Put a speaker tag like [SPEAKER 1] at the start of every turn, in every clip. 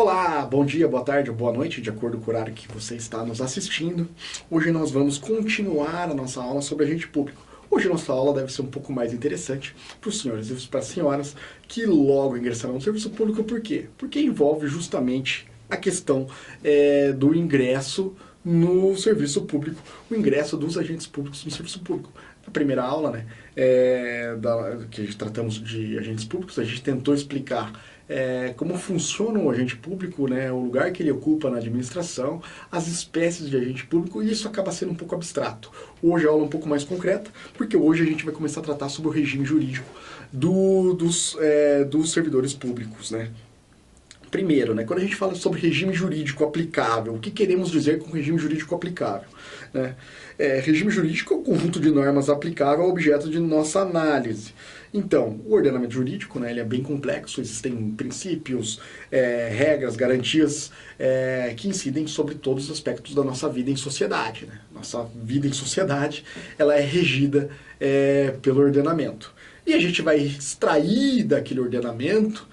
[SPEAKER 1] Olá, bom dia, boa tarde, boa noite, de acordo com o horário que você está nos assistindo. Hoje nós vamos continuar a nossa aula sobre agente público. Hoje nossa aula deve ser um pouco mais interessante para os senhores e para as senhoras que logo ingressarão no serviço público. Por quê? Porque envolve justamente a questão do ingresso no serviço público, o ingresso dos agentes públicos no serviço público. Na primeira aula, né, que tratamos de agentes públicos, a gente tentou explicar como funciona o agente público, né, o lugar que ele ocupa na administração, as espécies de agente público, e isso acaba sendo um pouco abstrato. Hoje a aula é um pouco mais concreta, porque hoje a gente vai começar a tratar sobre o regime jurídico dos servidores públicos, né. Primeiro, né, quando a gente fala sobre regime jurídico aplicável, o que queremos dizer com regime jurídico aplicável? Né? Regime jurídico é o conjunto de normas aplicável ao objeto de nossa análise. Então, o ordenamento jurídico, né, ele é bem complexo, existem princípios, regras, garantias que incidem sobre todos os aspectos da nossa vida em sociedade. Né? Nossa vida em sociedade ela é regida pelo ordenamento. E a gente vai extrair daquele ordenamento,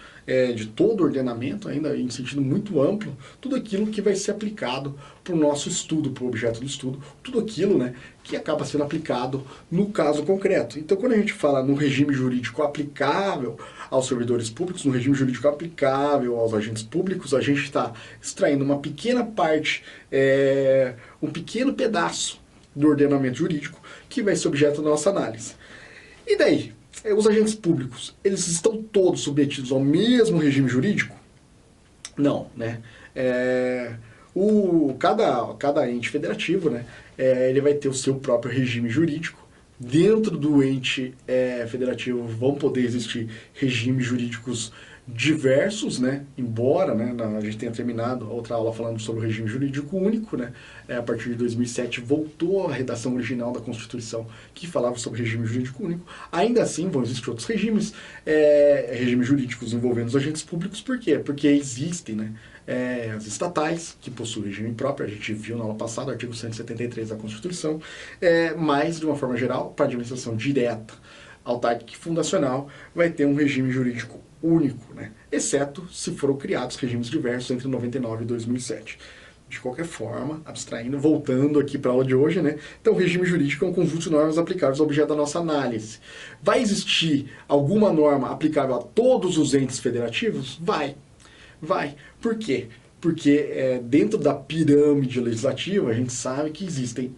[SPEAKER 1] de todo o ordenamento, ainda em sentido muito amplo, tudo aquilo que vai ser aplicado para o nosso estudo, para o objeto do estudo, tudo aquilo, né, que acaba sendo aplicado no caso concreto. Então, quando a gente fala no regime jurídico aplicável aos servidores públicos, no regime jurídico aplicável aos agentes públicos, a gente está extraindo uma pequena parte, um pequeno pedaço do ordenamento jurídico que vai ser objeto da nossa análise. E daí? Os agentes públicos, eles estão todos submetidos ao mesmo regime jurídico? Não, né? Cada ente federativo, né, ele vai ter o seu próprio regime jurídico. Dentro do ente federativo vão poder existir regimes jurídicos diversos, né? Embora, né, a gente tenha terminado a outra aula falando sobre o regime jurídico único, né? A partir de 2007 voltou a redação original da Constituição que falava sobre regime jurídico único. Ainda assim vão existir outros regimes, regimes jurídicos envolvendo os agentes públicos. Por quê? Porque existem, né, as estatais, que possuem regime próprio, a gente viu na aula passada, o artigo 173 da Constituição, mas, de uma forma geral, para a administração direta, autárquica e fundacional, vai ter um regime jurídico único, né? Exceto se foram criados regimes diversos entre 99 e 2007. De qualquer forma, abstraindo, voltando aqui para a aula de hoje, né? Então, o regime jurídico é um conjunto de normas aplicáveis ao objeto da nossa análise. Vai existir alguma norma aplicável a todos os entes federativos? Vai. Por quê? Porque dentro da pirâmide legislativa, a gente sabe que existem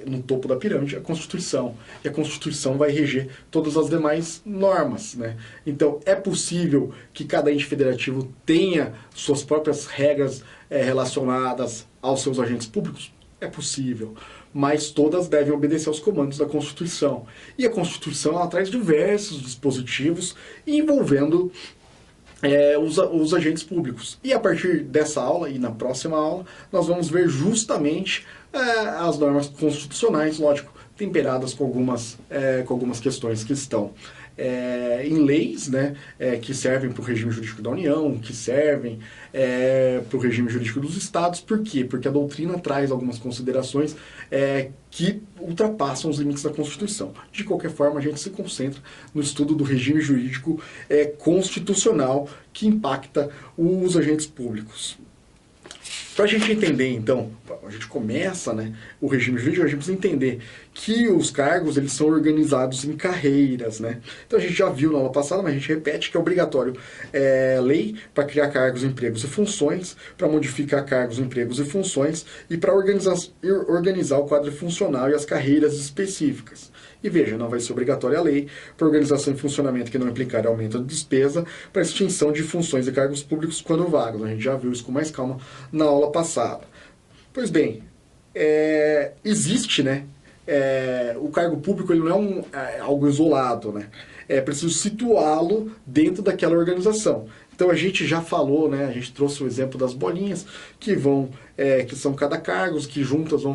[SPEAKER 1] no topo da pirâmide a Constituição. E a Constituição vai reger todas as demais normas. Né? Então, é possível que cada ente federativo tenha suas próprias regras relacionadas aos seus agentes públicos? É possível. Mas todas devem obedecer aos comandos da Constituição. E a Constituição ela traz diversos dispositivos envolvendo os agentes públicos. E a partir dessa aula e na próxima aula, nós vamos ver justamente as normas constitucionais, lógico, temperadas com algumas questões que estão em leis, né, que servem para o regime jurídico da União, que servem para o regime jurídico dos estados. Por quê? Porque a doutrina traz algumas considerações que ultrapassam os limites da Constituição. De qualquer forma, a gente se concentra no estudo do regime jurídico constitucional que impacta os agentes públicos. Para a gente entender, então, a gente começa, né, o regime jurídico, a gente precisa entender que os cargos eles são organizados em carreiras. Né? Então a gente já viu na aula passada, mas a gente repete que é obrigatório lei para criar cargos, empregos e funções, para modificar cargos, empregos e funções e para organizar o quadro funcional e as carreiras específicas. E veja, não vai ser obrigatória a lei para organização e funcionamento que não implicar aumento de despesa, para extinção de funções e cargos públicos quando vagos. A gente já viu isso com mais calma na aula passada. Pois bem, existe, né? O cargo público ele não é algo isolado, né? É preciso situá-lo dentro daquela organização. Então a gente já falou, né? A gente trouxe o exemplo das bolinhas que são cada cargo, que juntas vão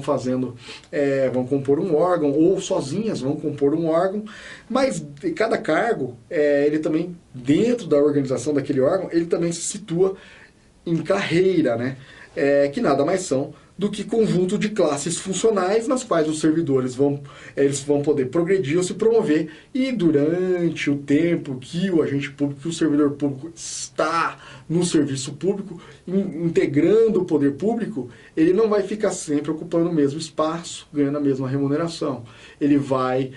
[SPEAKER 1] vão compor um órgão, ou sozinhas vão compor um órgão, mas cada cargo, ele também, dentro da organização daquele órgão, ele também se situa em carreira, né? Que nada mais são do que conjunto de classes funcionais nas quais os servidores eles vão poder progredir ou se promover, e durante o tempo que o agente público, que o servidor público está no serviço público, integrando o poder público, ele não vai ficar sempre ocupando o mesmo espaço, ganhando a mesma remuneração. Ele vai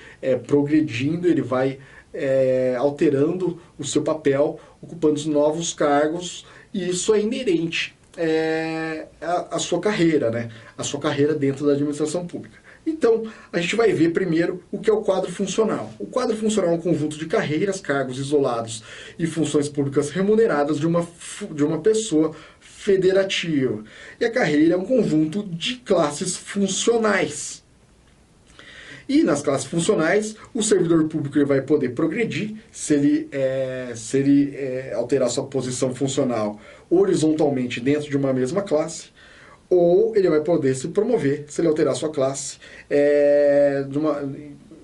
[SPEAKER 1] progredindo, ele vai alterando o seu papel, ocupando os novos cargos, e isso é inerente a sua carreira, né? A sua carreira dentro da administração pública. Então, a gente vai ver primeiro o que é o quadro funcional. O quadro funcional é um conjunto de carreiras, cargos isolados e funções públicas remuneradas de uma pessoa federativa. E a carreira é um conjunto de classes funcionais. E nas classes funcionais, o servidor público ele vai poder progredir se ele alterar sua posição funcional horizontalmente dentro de uma mesma classe, ou ele vai poder se promover se ele alterar sua classe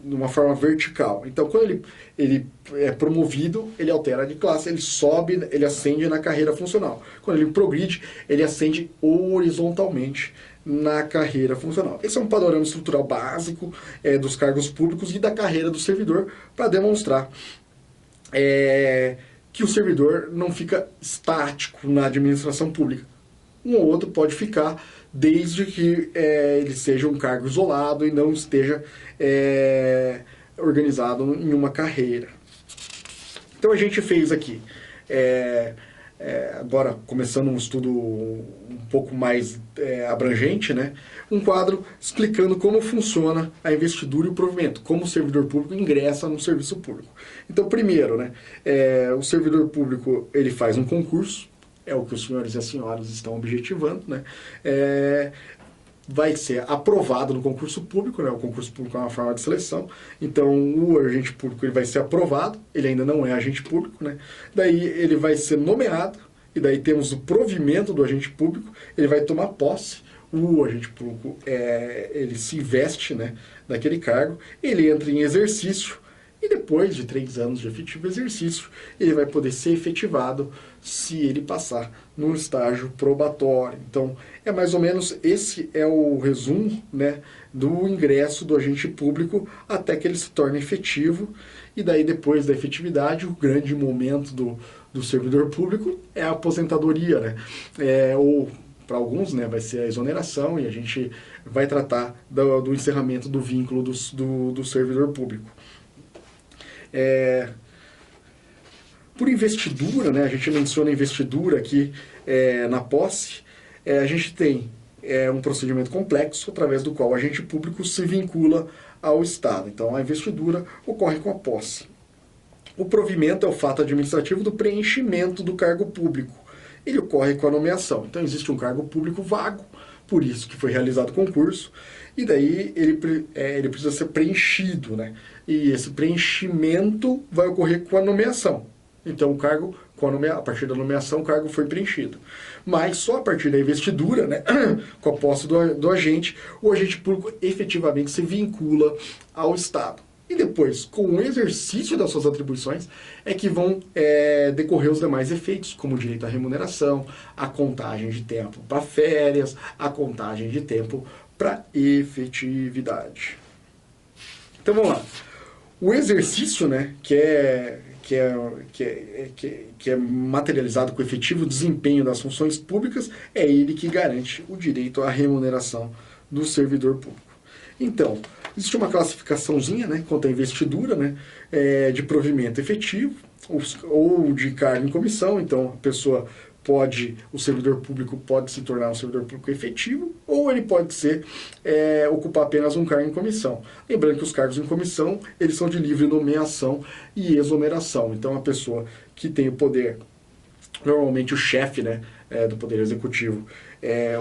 [SPEAKER 1] de uma forma vertical. Então, quando ele é promovido, ele altera de classe, ele sobe, ele ascende na carreira funcional. Quando ele progride, ele ascende horizontalmente na carreira funcional. Esse é um panorama estrutural básico dos cargos públicos e da carreira do servidor, para demonstrar que o servidor não fica estático na administração pública. Um ou outro pode ficar, desde que ele seja um cargo isolado e não esteja organizado em uma carreira. Então a gente fez aqui, agora começando um estudo um pouco mais abrangente, né? Um quadro explicando como funciona a investidura e o provimento, como o servidor público ingressa no serviço público. Então, primeiro, né, o servidor público ele faz um concurso, é o que os senhores e as senhoras estão objetivando, né? Vai ser aprovado no concurso público, né? O concurso público é uma forma de seleção, então o agente público ele vai ser aprovado, ele ainda não é agente público, né? Daí ele vai ser nomeado, e daí temos o provimento do agente público, ele vai tomar posse, o agente público ele se investe, né, naquele cargo, ele entra em exercício, e depois de 3 anos de efetivo exercício, ele vai poder ser efetivado se ele passar no estágio probatório. Então, mais ou menos esse é o resumo, né, do ingresso do agente público até que ele se torne efetivo. E daí, depois da efetividade, o grande momento do servidor público é a aposentadoria, né? Ou, para alguns, né, vai ser a exoneração, e a gente vai tratar do encerramento do vínculo do servidor público. Por investidura, né, a gente menciona investidura aqui na posse, a gente tem um procedimento complexo através do qual o agente público se vincula ao Estado. Então, a investidura ocorre com a posse. O provimento é o fato administrativo do preenchimento do cargo público. Ele ocorre com a nomeação. Então, existe um cargo público vago, por isso que foi realizado o concurso, e daí ele precisa ser preenchido, né? E esse preenchimento vai ocorrer com a nomeação. Então, o cargo, a partir da nomeação, o cargo foi preenchido. Mas só a partir da investidura, né, com a posse do agente, o agente público efetivamente se vincula ao Estado. E depois, com o exercício das suas atribuições, é que vão decorrer os demais efeitos, como o direito à remuneração, a contagem de tempo para férias, a contagem de tempo para efetividade. Então vamos lá. O exercício, né, que é materializado com o efetivo desempenho das funções públicas, é ele que garante o direito à remuneração do servidor público. Então, existe uma classificaçãozinha, né, quanto à investidura, né, de provimento efetivo ou de cargo em comissão. Então, o servidor público pode se tornar um servidor público efetivo, ou ele pode ocupar apenas um cargo em comissão. Lembrando que os cargos em comissão, eles são de livre nomeação e exoneração. Então, a pessoa que tem o poder, normalmente o chefe, né, do Poder Executivo,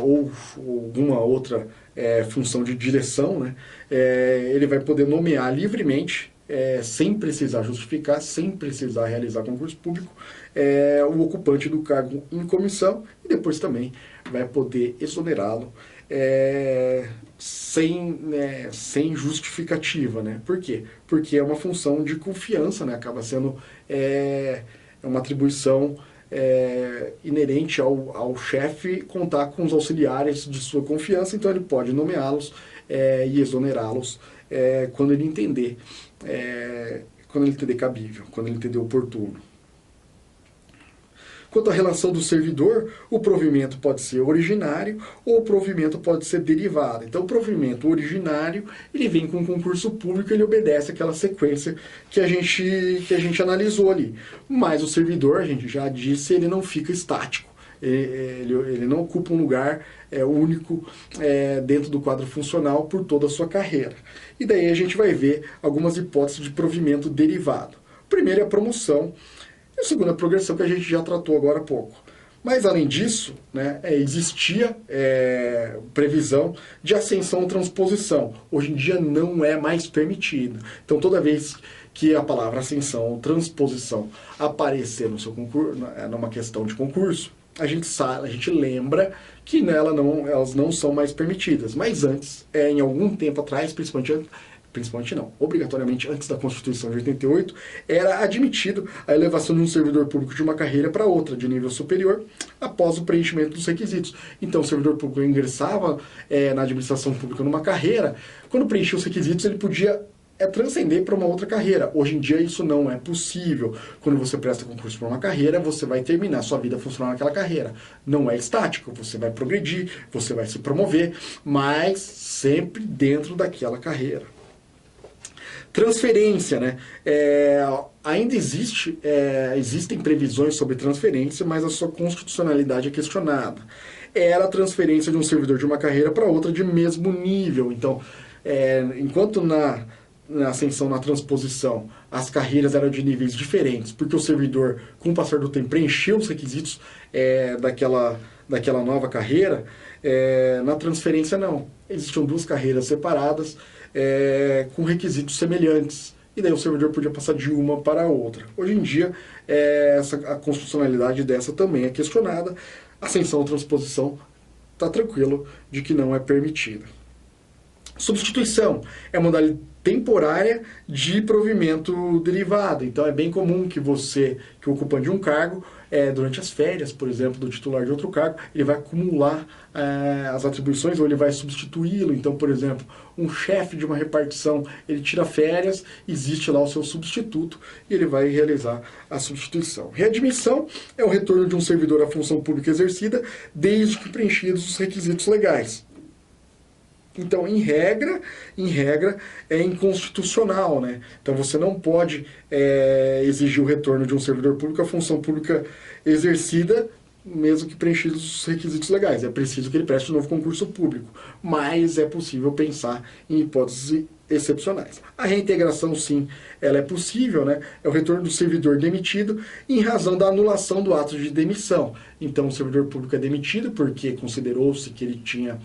[SPEAKER 1] ou alguma outra função de direção, né, ele vai poder nomear livremente, sem precisar justificar, sem precisar realizar concurso público, o ocupante do cargo em comissão, e depois também vai poder exonerá-lo sem justificativa, né? Por quê? Porque é uma função de confiança, né? Acaba sendo uma atribuição inerente ao chefe contar com os auxiliares de sua confiança, então ele pode nomeá-los e exonerá-los quando ele entender cabível, quando ele entender oportuno. Quanto à relação do servidor, o provimento pode ser originário ou o provimento pode ser derivado. Então, o provimento originário, ele vem com um concurso público, ele obedece àquela sequência que a gente analisou ali. Mas o servidor, a gente já disse, ele não fica estático. Ele não ocupa um lugar único dentro do quadro funcional por toda a sua carreira. E daí a gente vai ver algumas hipóteses de provimento derivado. O primeiro é a promoção. E a segunda é a progressão, que a gente já tratou agora há pouco. Mas, além disso, né, existia previsão de ascensão ou transposição. Hoje em dia não é mais permitido. Então, toda vez que a palavra ascensão ou transposição aparecer no seu concurso, numa questão de concurso, a gente lembra que elas não são mais permitidas. Mas antes, em algum tempo atrás, principalmente não, obrigatoriamente antes da Constituição de 88, era admitido a elevação de um servidor público de uma carreira para outra, de nível superior, após o preenchimento dos requisitos. Então, o servidor público ingressava na administração pública numa carreira, quando preenchia os requisitos, ele podia transcender para uma outra carreira. Hoje em dia isso não é possível. Quando você presta concurso para uma carreira, você vai terminar sua vida funcional naquela carreira. Não é estático, você vai progredir, você vai se promover, mas sempre dentro daquela carreira. Transferência, né? Ainda existem previsões sobre transferência, mas a sua constitucionalidade é questionada. Era a transferência de um servidor de uma carreira para outra de mesmo nível. Então, enquanto na ascensão, na transposição, as carreiras eram de níveis diferentes, porque o servidor, com o passar do tempo, preencheu os requisitos daquela nova carreira, na transferência não. Existiam duas carreiras separadas, com requisitos semelhantes. E daí o servidor podia passar de uma para a outra. Hoje em dia, a constitucionalidade dessa também é questionada. Ascensão ou transposição está tranquilo de que não é permitida. Substituição é uma modalidade temporária de provimento derivado. Então é bem comum que o ocupante de um cargo, durante as férias, por exemplo, do titular de outro cargo, ele vai acumular as atribuições ou ele vai substituí-lo. Então, por exemplo, um chefe de uma repartição, ele tira férias, existe lá o seu substituto e ele vai realizar a substituição. Readmissão é o retorno de um servidor à função pública exercida desde que preenchidos os requisitos legais. Então, em regra, é inconstitucional, né? Então, você não pode exigir o retorno de um servidor público à função pública exercida, mesmo que preenchidos os requisitos legais. É preciso que ele preste um novo concurso público, mas é possível pensar em hipóteses excepcionais. A reintegração, sim, ela é possível, né? É o retorno do servidor demitido em razão da anulação do ato de demissão. Então, o servidor público é demitido porque considerou-se que ele tinha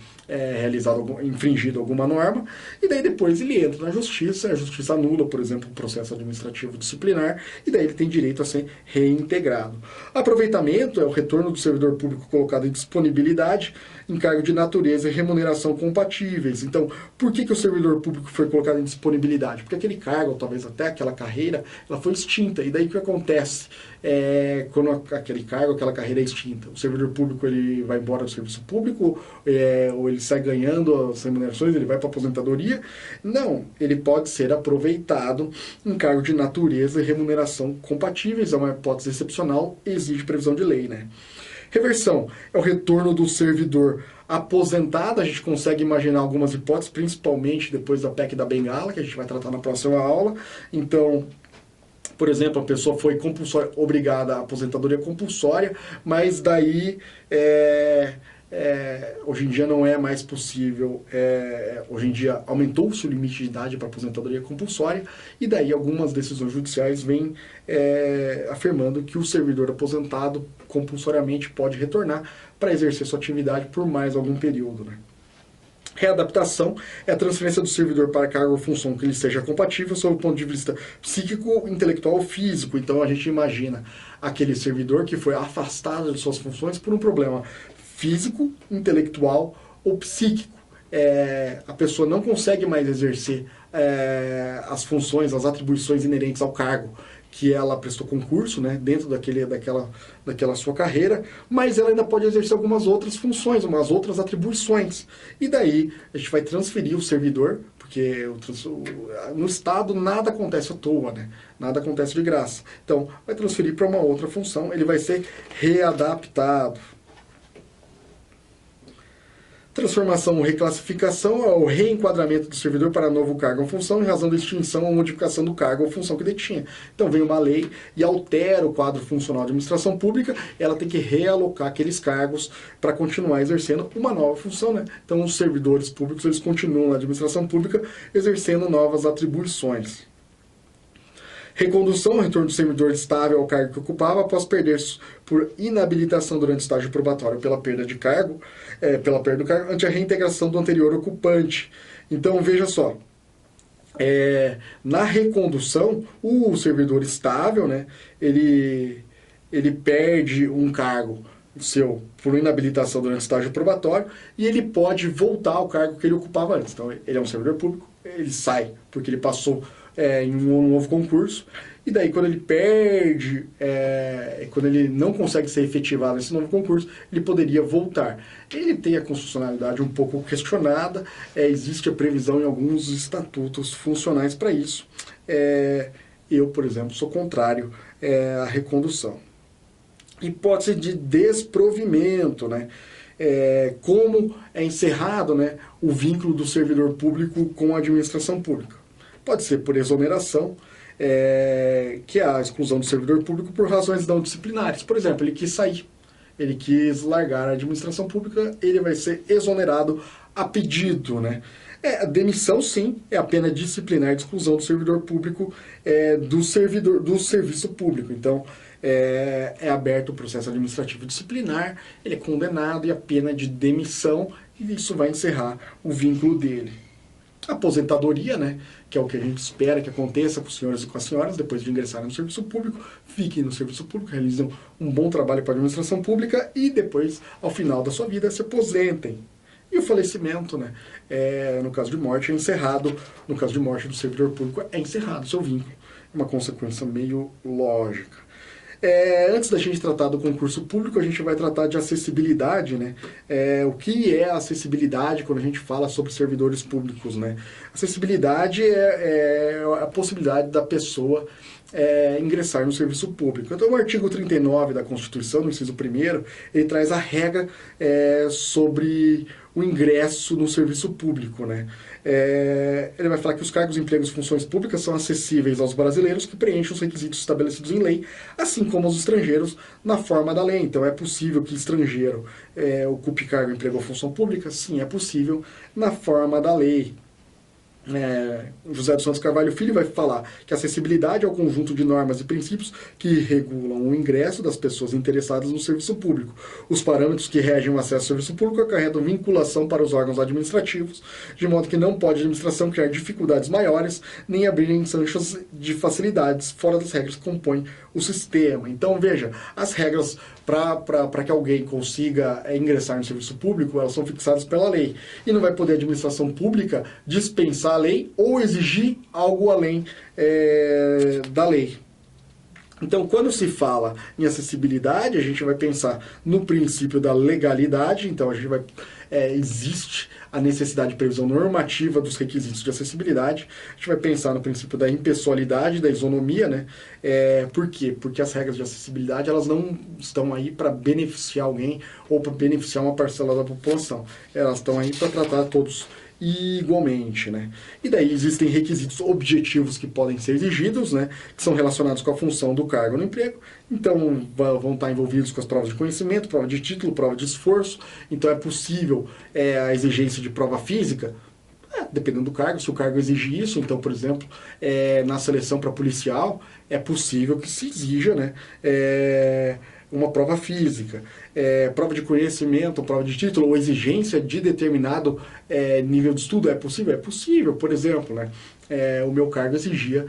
[SPEAKER 1] infringido alguma norma, e daí depois ele entra na justiça, a justiça anula, por exemplo, o processo administrativo disciplinar, e daí ele tem direito a ser reintegrado. Aproveitamento é o retorno do servidor público colocado em disponibilidade, em cargo de natureza e remuneração compatíveis. Então, por que o servidor público foi colocado em disponibilidade? Porque aquele cargo, ou talvez até aquela carreira, ela foi extinta. E daí o que acontece quando aquele cargo, aquela carreira é extinta? O servidor público ele vai embora do serviço público, ou ele sai ganhando as remunerações, ele vai para a aposentadoria? Não, ele pode ser aproveitado em cargo de natureza e remuneração compatíveis. É uma hipótese excepcional, exige previsão de lei, né? Reversão é o retorno do servidor aposentado. A gente consegue imaginar algumas hipóteses, principalmente depois da PEC da Bengala, que a gente vai tratar na próxima aula. Então, por exemplo, a pessoa foi obrigada à aposentadoria compulsória, mas daí hoje em dia não é mais possível. Hoje em dia aumentou-se o limite de idade para aposentadoria compulsória, e daí algumas decisões judiciais vêm afirmando que o servidor aposentado compulsoriamente pode retornar para exercer sua atividade por mais algum período, né? Readaptação é a transferência do servidor para cargo ou função que lhe seja compatível sob o ponto de vista psíquico, intelectual ou físico. Então a gente imagina aquele servidor que foi afastado de suas funções por um problema físico, intelectual ou psíquico. A pessoa não consegue mais exercer as funções, as atribuições inerentes ao cargo que ela prestou concurso, né, dentro daquela sua carreira, mas ela ainda pode exercer algumas outras funções, umas outras atribuições. E daí a gente vai transferir o servidor, porque no Estado nada acontece à toa, né? Nada acontece de graça. Então, vai transferir para uma outra função, ele vai ser readaptado. Transformação ou reclassificação é o reenquadramento do servidor para novo cargo ou função em razão da extinção ou modificação do cargo ou função que detinha. Então vem uma lei e altera o quadro funcional de administração pública, ela tem que realocar aqueles cargos para continuar exercendo uma nova função, né? Então os servidores públicos eles continuam na administração pública exercendo novas atribuições. Recondução, retorno do servidor estável ao cargo que ocupava após perder por inabilitação durante o estágio probatório pela perda de cargo, pela perda do cargo, ante a reintegração do anterior ocupante. Então, veja só, na recondução, o servidor estável, né, ele perde um cargo seu por inabilitação durante o estágio probatório e ele pode voltar ao cargo que ele ocupava antes. Então, ele é um servidor público, ele sai porque ele passou em um novo concurso, e daí quando ele perde, quando ele não consegue ser efetivado nesse novo concurso, ele poderia voltar. Ele tem a constitucionalidade um pouco questionada, existe a previsão em alguns estatutos funcionais para isso. Eu, por exemplo, sou contrário à recondução. Hipótese de desprovimento, né? Como é encerrado, né, o vínculo do servidor público com a administração pública. Pode ser por exoneração, que é a exclusão do servidor público por razões não disciplinares. Por exemplo, ele quis sair, ele quis largar a administração pública, ele vai ser exonerado a pedido, né? A demissão, sim, é a pena disciplinar de exclusão do servidor público do serviço público. Então, é aberto o processo administrativo disciplinar, ele é condenado e a pena de demissão, e isso vai encerrar o vínculo dele. Aposentadoria, né, que é o que a gente espera que aconteça com os senhores e com as senhoras, depois de ingressarem no serviço público, fiquem no serviço público, realizem um bom trabalho para a administração pública e depois, ao final da sua vida, se aposentem. E o falecimento, né, no caso de morte, é encerrado, no caso de morte do servidor público, é encerrado o seu vínculo. Uma consequência meio lógica. Antes da gente tratar do concurso público, a gente vai tratar de acessibilidade, né? O que é acessibilidade quando a gente fala sobre servidores públicos, né? Acessibilidade é a possibilidade da pessoa ingressar no serviço público. Então, o artigo 39 da Constituição, no inciso 1º, ele traz a regra sobre o ingresso no serviço público, né? Ele vai falar que os cargos, empregos e funções públicas são acessíveis aos brasileiros que preenchem os requisitos estabelecidos em lei, assim como aos estrangeiros na forma da lei. Então, é possível que estrangeiro ocupe cargo, emprego ou função pública? Sim, é possível na forma da lei. José dos Santos Carvalho Filho vai falar que a acessibilidade é o conjunto de normas e princípios que regulam o ingresso das pessoas interessadas no serviço público. Os parâmetros que regem o acesso ao serviço público acarretam vinculação para os órgãos administrativos, de modo que não pode a administração criar dificuldades maiores, nem abrir ensanchos de facilidades fora das regras que compõem o sistema. Então, veja, as regras para que alguém consiga ingressar no serviço público, elas são fixadas pela lei. E não vai poder a administração pública dispensar a lei ou exigir algo além da lei. Então, quando se fala em acessibilidade, a gente vai pensar no princípio da legalidade. Então, a gente vai existe a necessidade de previsão normativa dos requisitos de acessibilidade. A gente vai pensar no princípio da impessoalidade, da isonomia, né? Por quê? Porque as regras de acessibilidade elas não estão aí para beneficiar alguém ou para beneficiar uma parcela da população. Elas estão aí para tratar todos igualmente, né? E daí existem requisitos objetivos que podem ser exigidos, né? Que são relacionados com a função do cargo no emprego. Então, vão estar envolvidos com as provas de conhecimento, prova de título, prova de esforço. Então, é possível a exigência de prova física, dependendo do cargo, se o cargo exige isso. Então, por exemplo, na seleção para policial, é possível que se exija, né, uma prova física, prova de conhecimento, prova de título, ou exigência de determinado nível de estudo. É possível? É possível. Por exemplo, né, o meu cargo exigia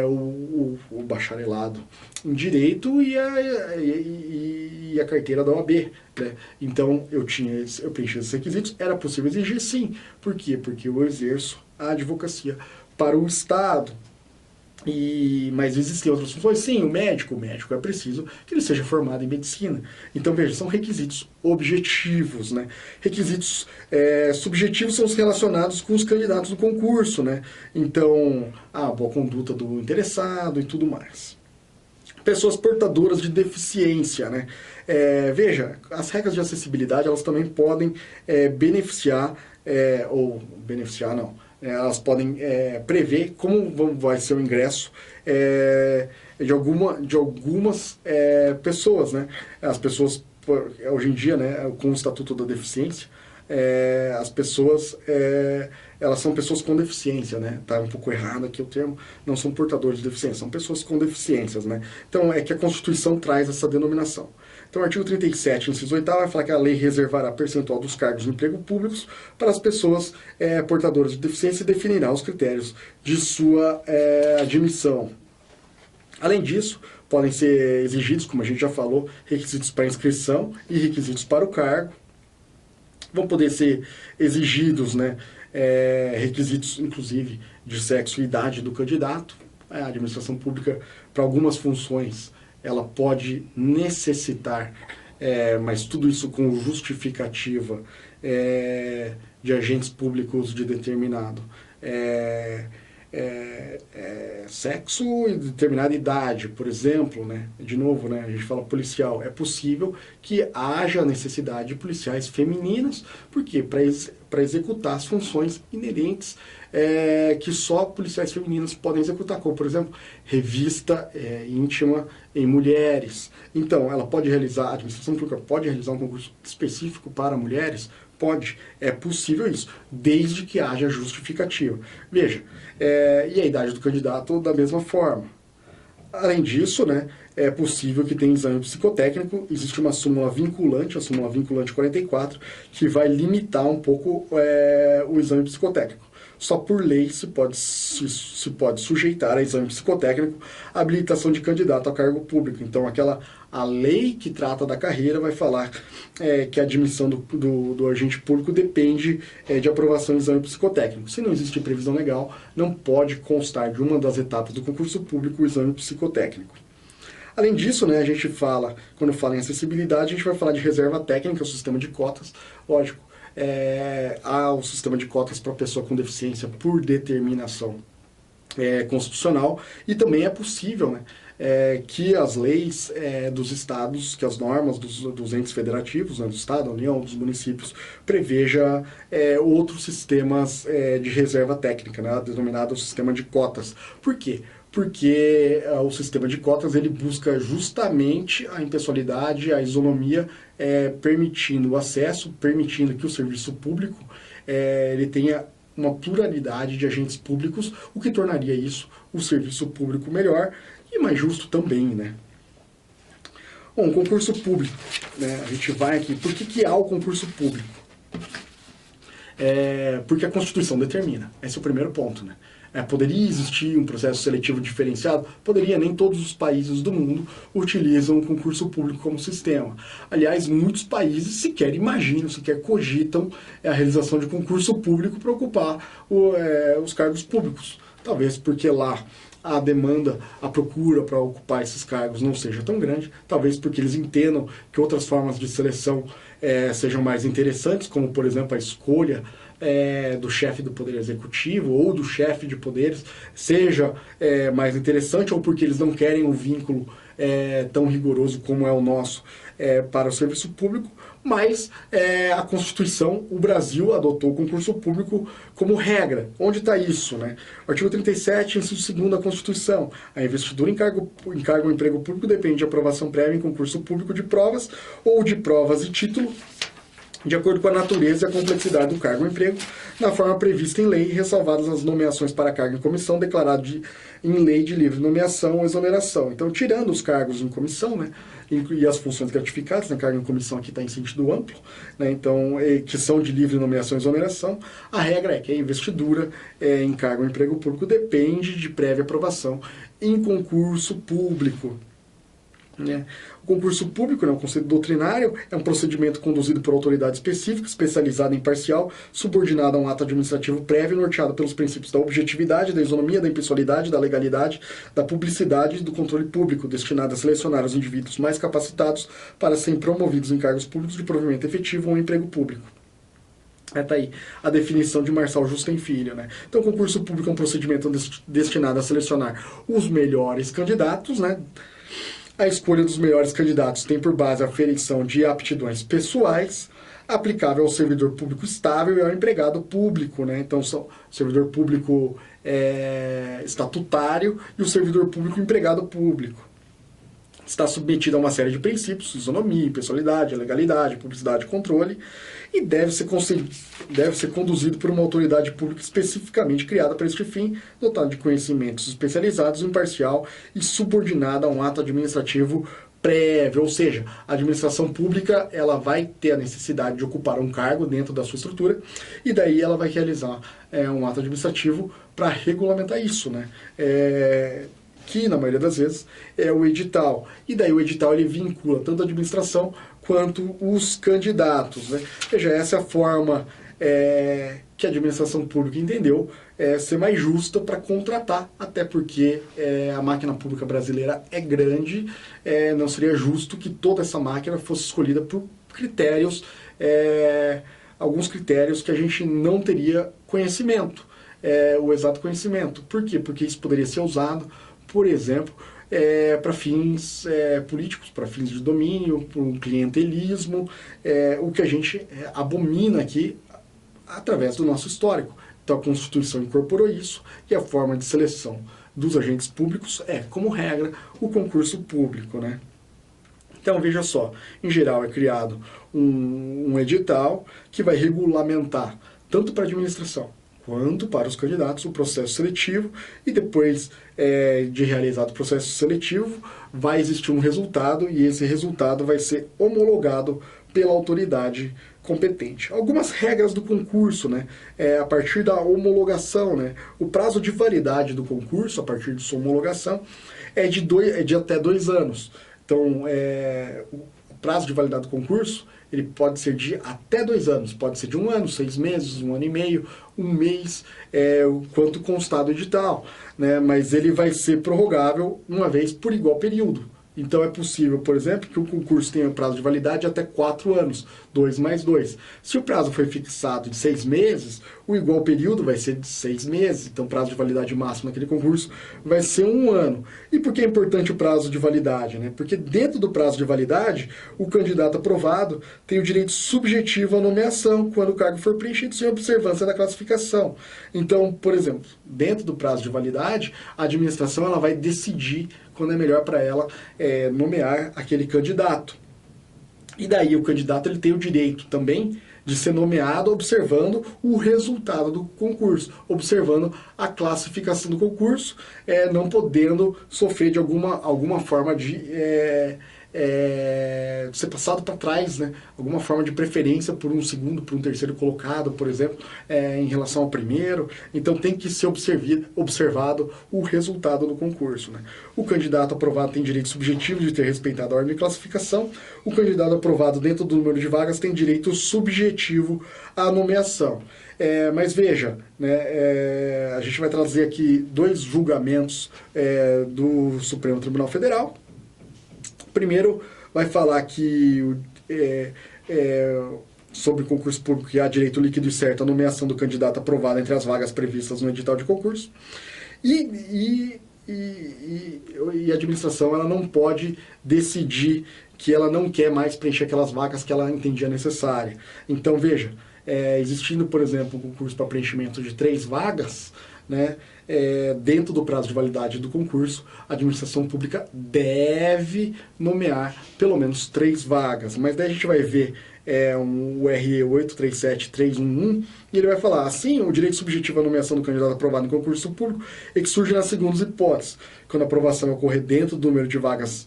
[SPEAKER 1] o bacharelado em Direito e a carteira da OAB, né? Então, eu preenchi esses requisitos. Era possível exigir? Sim. Por quê? Porque eu exerço a advocacia para o Estado. Mas existem outras funções? Sim, o médico é preciso que ele seja formado em medicina. Então, veja, são requisitos objetivos, né? Requisitos subjetivos são os relacionados com os candidatos do concurso, né? Então, a boa conduta do interessado e tudo mais. Pessoas portadoras de deficiência, né? Veja, as regras de acessibilidade, elas também podem beneficiar, ou beneficiar não, elas podem prever como vai ser o ingresso de algumas pessoas, né? As pessoas, hoje em dia, né, com o Estatuto da Deficiência, as pessoas, elas são pessoas com deficiência, né? Tá um pouco errado aqui o termo, não são portadores de deficiência, são pessoas com deficiências, né? Então, é que a Constituição traz essa denominação. Então, o artigo 37, inciso 8º, vai falar que a lei reservará percentual dos cargos de emprego públicos para as pessoas portadoras de deficiência e definirá os critérios de sua admissão. Além disso, podem ser exigidos, como a gente já falou, requisitos para inscrição e requisitos para o cargo. Vão poder ser exigidos, né, requisitos, inclusive, de sexo e idade do candidato. A administração pública, para algumas funções, ela pode necessitar, mas tudo isso com justificativa de agentes públicos de determinado sexo e determinada idade, por exemplo, né? De novo, né, a gente fala policial, é possível que haja necessidade de policiais femininos, por quê? Para executar as funções inerentes que só policiais femininos podem executar, como, por exemplo, revista íntima em mulheres. Então, ela pode realizar, a administração pública pode realizar um concurso específico para mulheres? Pode, é possível isso, desde que haja justificativa. Veja, e a idade do candidato da mesma forma. Além disso, né, é possível que tenha exame psicotécnico, existe uma súmula vinculante, a súmula vinculante 44, que vai limitar um pouco o exame psicotécnico. Só por lei se pode sujeitar a exame psicotécnico a habilitação de candidato a cargo público. Então, a lei que trata da carreira vai falar que a admissão do agente público depende de aprovação do exame psicotécnico. Se não existe previsão legal, não pode constar de uma das etapas do concurso público o exame psicotécnico. Além disso, né, a gente fala, quando fala em acessibilidade, a gente vai falar de reserva técnica, o sistema de cotas, lógico. Há o sistema de cotas para pessoa com deficiência por determinação constitucional, e também é possível, né, que as leis dos estados, que as normas dos entes federativos, né, do estado, da União, dos municípios, preveja outros sistemas de reserva técnica, né, denominado sistema de cotas. Por quê? Porque o sistema de cotas ele busca justamente a impessoalidade, a isonomia, permitindo o acesso, permitindo que o serviço público ele tenha uma pluralidade de agentes públicos, o que tornaria isso o serviço público melhor e mais justo também, né? Bom, concurso público, né? A gente vai aqui. Por que há o concurso público? Porque a Constituição determina. Esse é o primeiro ponto, né? Poderia existir um processo seletivo diferenciado? Poderia, nem todos os países do mundo utilizam o concurso público como sistema. Aliás, muitos países sequer imaginam, sequer cogitam a realização de concurso público para ocupar os cargos públicos. Talvez porque lá a demanda, a procura para ocupar esses cargos não seja tão grande, talvez porque eles entendam que outras formas de seleção sejam mais interessantes, como, por exemplo, a escolha do chefe do Poder Executivo ou do chefe de poderes seja mais interessante, ou porque eles não querem um vínculo tão rigoroso como é o nosso para o serviço público, mas a Constituição, o Brasil adotou o concurso público como regra. Onde está isso, né? Artigo 37, inciso 2º da Constituição. A investidura em cargo ou emprego público depende de aprovação prévia em concurso público de provas ou de provas e título, de acordo com a natureza e a complexidade do cargo ou emprego, na forma prevista em lei, ressalvadas as nomeações para cargo em comissão, declarado em lei de livre nomeação ou exoneração. Então, tirando os cargos em comissão, né, e as funções gratificadas, né, cargo em comissão aqui está em sentido amplo, né, então, que são de livre nomeação e exoneração, a regra é que a investidura em cargo ou emprego público depende de prévia aprovação em concurso público. né? O concurso público, né, o conceito doutrinário, é um procedimento conduzido por autoridade específica, especializada e imparcial, subordinado a um ato administrativo prévio, norteado pelos princípios da objetividade, da isonomia, da impessoalidade, da legalidade, da publicidade e do controle público, destinado a selecionar os indivíduos mais capacitados para serem promovidos em cargos públicos de provimento efetivo ou emprego público. Tá aí a definição de Marçal Justem Filho, né? Então, o concurso público é um procedimento destinado a selecionar os melhores candidatos, né? A escolha dos melhores candidatos tem por base a aferição de aptidões pessoais, aplicável ao servidor público estável e ao empregado público, né? Então, o servidor público estatutário e o servidor público empregado público. Está submetido a uma série de princípios, isonomia, impessoalidade, legalidade, publicidade e controle, e deve ser conduzido por uma autoridade pública especificamente criada para este fim, dotada de conhecimentos especializados, imparcial e subordinada a um ato administrativo prévio, ou seja, a administração pública ela vai ter a necessidade de ocupar um cargo dentro da sua estrutura, e daí ela vai realizar um ato administrativo para regulamentar isso, né? Que na maioria das vezes é o edital. E daí o edital ele vincula tanto a administração quanto os candidatos, né? Veja, essa é a forma que a administração pública entendeu ser mais justa para contratar, até porque a máquina pública brasileira é grande, não seria justo que toda essa máquina fosse escolhida por critérios, alguns critérios que a gente não teria conhecimento, o exato conhecimento. Por quê? Porque isso poderia ser usado, por exemplo, para fins políticos, para fins de domínio, para um clientelismo, o que a gente abomina aqui através do nosso histórico. Então a Constituição incorporou isso e a forma de seleção dos agentes públicos como regra, o concurso público, né? Então veja só, em geral é criado um edital que vai regulamentar tanto para a administração quanto para os candidatos o processo seletivo, e depois de realizado o processo seletivo vai existir um resultado e esse resultado vai ser homologado pela autoridade competente. Algumas regras do concurso, né? A partir da homologação, né? O prazo de validade do concurso, a partir de sua homologação, é de até 2 anos. Então, o prazo de validade do concurso ele pode ser de até 2 anos, pode ser de 1 ano, 6 meses, 1 ano e meio, 1 mês, quanto constar do edital, né? Mas ele vai ser prorrogável uma vez por igual período. Então é possível, por exemplo, que o concurso tenha um prazo de validade até 4 anos, 2 mais 2. Se o prazo foi fixado de 6 meses, o igual período vai ser de 6 meses. Então o prazo de validade máximo naquele concurso vai ser 1 ano. E por que é importante o prazo de validade, né? Porque dentro do prazo de validade, o candidato aprovado tem o direito subjetivo à nomeação quando o cargo for preenchido sem observância da classificação. Então, por exemplo, dentro do prazo de validade, a administração ela vai decidir quando é melhor para ela nomear aquele candidato. E daí o candidato ele tem o direito também de ser nomeado observando o resultado do concurso, observando a classificação do concurso, não podendo sofrer de alguma forma de ser passado para trás, né? Alguma forma de preferência por um segundo, por um terceiro colocado, por exemplo, em relação ao primeiro. Então tem que ser observado o resultado do concurso, né? O candidato aprovado tem direito subjetivo de ter respeitado a ordem de classificação. O candidato aprovado dentro do número de vagas tem direito subjetivo à nomeação. Mas veja, né, a gente vai trazer aqui 2 julgamentos do Supremo Tribunal Federal. Primeiro, vai falar que sobre concurso público que há direito líquido e certo à nomeação do candidato aprovado entre as vagas previstas no edital de concurso. E a administração ela não pode decidir que ela não quer mais preencher aquelas vagas que ela entendia necessária. Então, veja, existindo, por exemplo, um concurso para preenchimento de 3 vagas, né, dentro do prazo de validade do concurso, a administração pública deve nomear pelo menos 3 vagas. Mas daí a gente vai ver o RE 837311 e ele vai falar assim: o direito subjetivo à nomeação do candidato aprovado no concurso público é que surge nas segundas hipóteses, quando a aprovação ocorrer dentro do número de vagas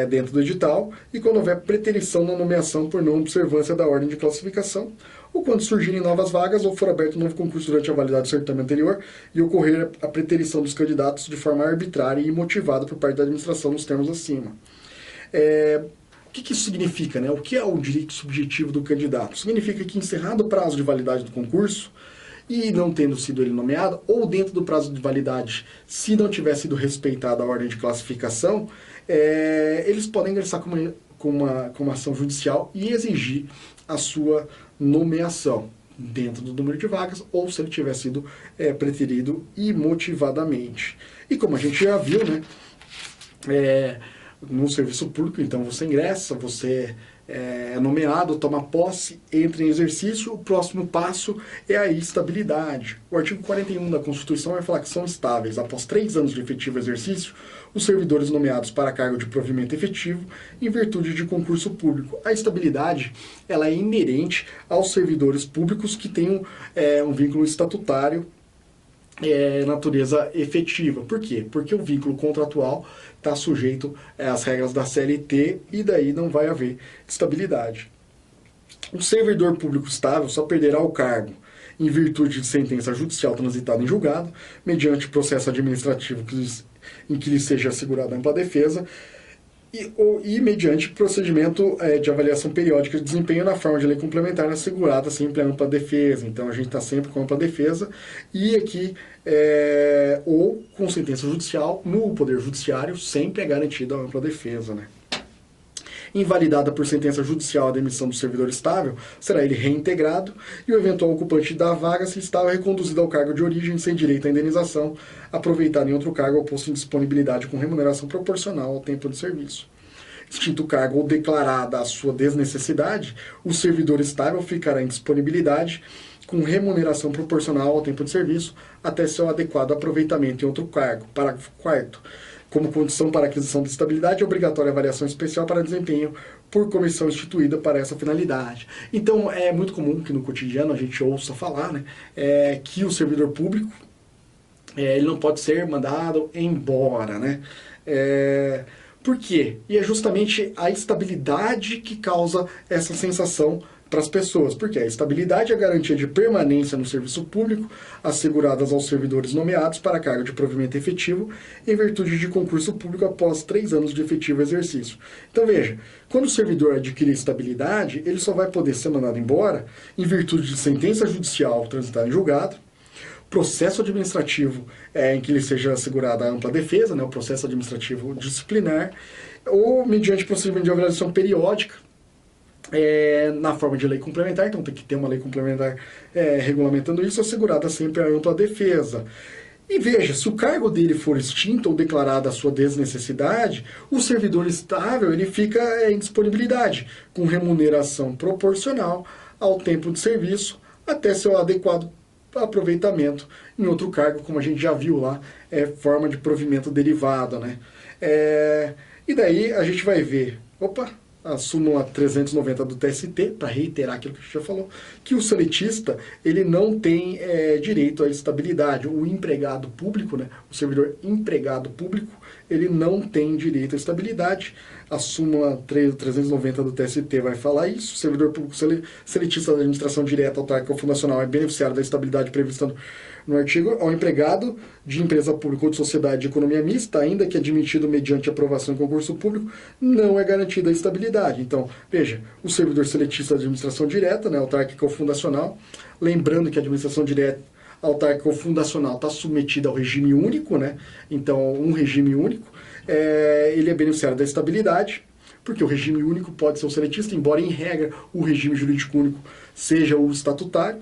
[SPEAKER 1] dentro do edital e quando houver preterição na nomeação por não observância da ordem de classificação, ou quando surgirem novas vagas ou for aberto um novo concurso durante a validade do certame anterior e ocorrer a preterição dos candidatos de forma arbitrária e imotivada por parte da administração nos termos acima. O que isso significa, né? O que é o direito subjetivo do candidato? Significa que, encerrado o prazo de validade do concurso, e não tendo sido ele nomeado, ou dentro do prazo de validade, se não tiver sido respeitada a ordem de classificação, eles podem ingressar com uma ação judicial e exigir a sua nomeação dentro do número de vagas, ou se ele tiver sido preterido imotivadamente. E como a gente já viu, né, no serviço público, então você ingressa, você é nomeado, toma posse, entra em exercício, o próximo passo é a estabilidade. O artigo 41 da Constituição vai falar que são estáveis, após 3 anos de efetivo exercício, os servidores nomeados para cargo de provimento efetivo em virtude de concurso público. A estabilidade ela é inerente aos servidores públicos que têm um vínculo estatutário natureza efetiva. Por quê? Porque o vínculo contratual está sujeito às regras da CLT e daí não vai haver estabilidade. O servidor público estável só perderá o cargo em virtude de sentença judicial transitada em julgado, mediante processo administrativo em que lhe seja assegurada ampla defesa, e mediante procedimento de avaliação periódica de desempenho na forma de lei complementar assegurada sempre a ampla defesa. Então a gente está sempre com ampla defesa e aqui, ou com sentença judicial, no Poder Judiciário sempre é garantida a ampla defesa, né? Invalidada por sentença judicial a demissão do servidor estável, será ele reintegrado e o eventual ocupante da vaga, se estável, reconduzido ao cargo de origem sem direito à indenização, aproveitado em outro cargo ou posto em disponibilidade com remuneração proporcional ao tempo de serviço. Extinto o cargo ou declarada a sua desnecessidade, o servidor estável ficará em disponibilidade com remuneração proporcional ao tempo de serviço até seu adequado aproveitamento em outro cargo. Parágrafo 4º. Como condição para aquisição de estabilidade, é obrigatória avaliação especial para desempenho por comissão instituída para essa finalidade. Então, é muito comum que no cotidiano a gente ouça falar, né, que o servidor público ele não pode ser mandado embora, né? Por quê? E é justamente a estabilidade que causa essa sensação para as pessoas, porque a estabilidade é a garantia de permanência no serviço público, asseguradas aos servidores nomeados para cargo de provimento efetivo, em virtude de concurso público após 3 anos de efetivo exercício. Então veja, quando o servidor adquire estabilidade, ele só vai poder ser mandado embora em virtude de sentença judicial transitada em julgado, processo administrativo em que lhe seja assegurada a ampla defesa, né, o processo administrativo disciplinar, ou mediante procedimento de avaliação periódica, na forma de lei complementar. Então tem que ter uma lei complementar regulamentando isso, assegurada sempre a ampla defesa. E veja, se o cargo dele for extinto ou declarada a sua desnecessidade, o servidor estável ele fica em disponibilidade, com remuneração proporcional ao tempo de serviço, até seu adequado aproveitamento em outro cargo, como a gente já viu lá, forma de provimento derivado, né? E daí a gente vai ver, a súmula 390 do TST, para reiterar aquilo que a gente já falou, que o seletista ele não tem direito à estabilidade. O empregado público, né, o servidor empregado público, ele não tem direito à estabilidade. A súmula 390 do TST vai falar isso. O servidor público seletista da administração direta, autárquica ou fundacional é beneficiário da estabilidade prevista no artigo ao empregado de empresa pública ou de sociedade de economia mista, ainda que admitido mediante aprovação em concurso público, não é garantida a estabilidade. Então, veja, o servidor seletista da administração direta, né, autárquica ou fundacional, lembrando que a administração direta, autárquica ou fundacional está submetida ao regime único, né, então um regime único, ele é beneficiário da estabilidade, porque o regime único pode ser o seletista, embora em regra o regime jurídico único seja o estatutário.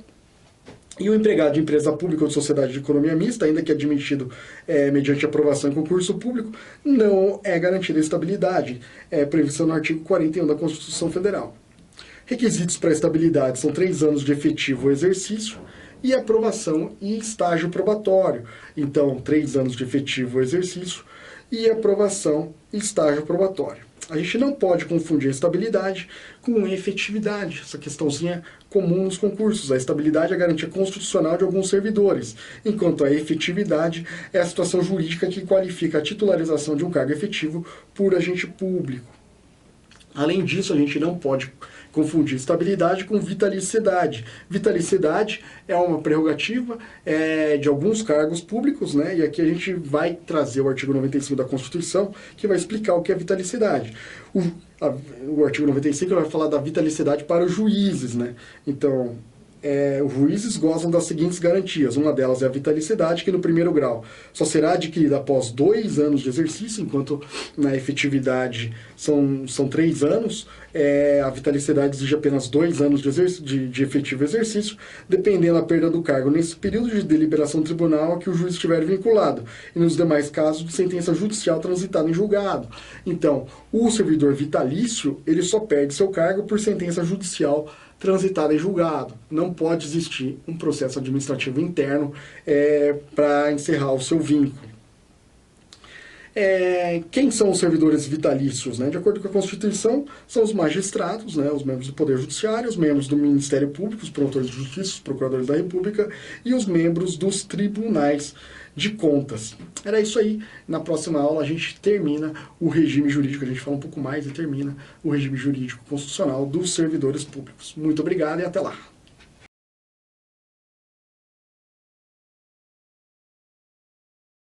[SPEAKER 1] E o empregado de empresa pública ou de sociedade de economia mista, ainda que admitido mediante aprovação em concurso público, não é garantida a estabilidade, prevista no artigo 41 da Constituição Federal. Requisitos para a estabilidade são 3 anos de efetivo exercício e aprovação e estágio probatório. Então, 3 anos de efetivo exercício e aprovação e estágio probatório. A gente não pode confundir a estabilidade com a efetividade, essa questãozinha comum nos concursos. A estabilidade é a garantia constitucional de alguns servidores, enquanto a efetividade é a situação jurídica que qualifica a titularização de um cargo efetivo por agente público. Além disso, a gente não pode confundir estabilidade com vitalicidade. Vitalicidade é uma prerrogativa de alguns cargos públicos, né? E aqui a gente vai trazer o artigo 95 da Constituição, que vai explicar o que é vitalicidade. O artigo 95 vai falar da vitalicidade para os juízes, né? Então, os juízes gozam das seguintes garantias. Uma delas é a vitalicidade, que no primeiro grau só será adquirida após 2 anos de exercício, enquanto na efetividade são 3 anos. A vitalicidade exige apenas 2 anos de efetivo exercício, dependendo da perda do cargo nesse período de deliberação do tribunal a que o juiz estiver vinculado, e nos demais casos de sentença judicial transitada em julgado. Então, o servidor vitalício, ele só perde seu cargo por sentença judicial transitada em julgado. Não pode existir um processo administrativo interno para encerrar o seu vínculo. Quem são os servidores vitalícios? Né? De acordo com a Constituição, são os magistrados, né? Os membros do Poder Judiciário, os membros do Ministério Público, os promotores de justiça, os procuradores da República e os membros dos tribunais de contas. Era isso aí. Na próxima aula a gente termina o regime jurídico, a gente fala um pouco mais e termina o regime jurídico constitucional dos servidores públicos. Muito obrigado e até lá.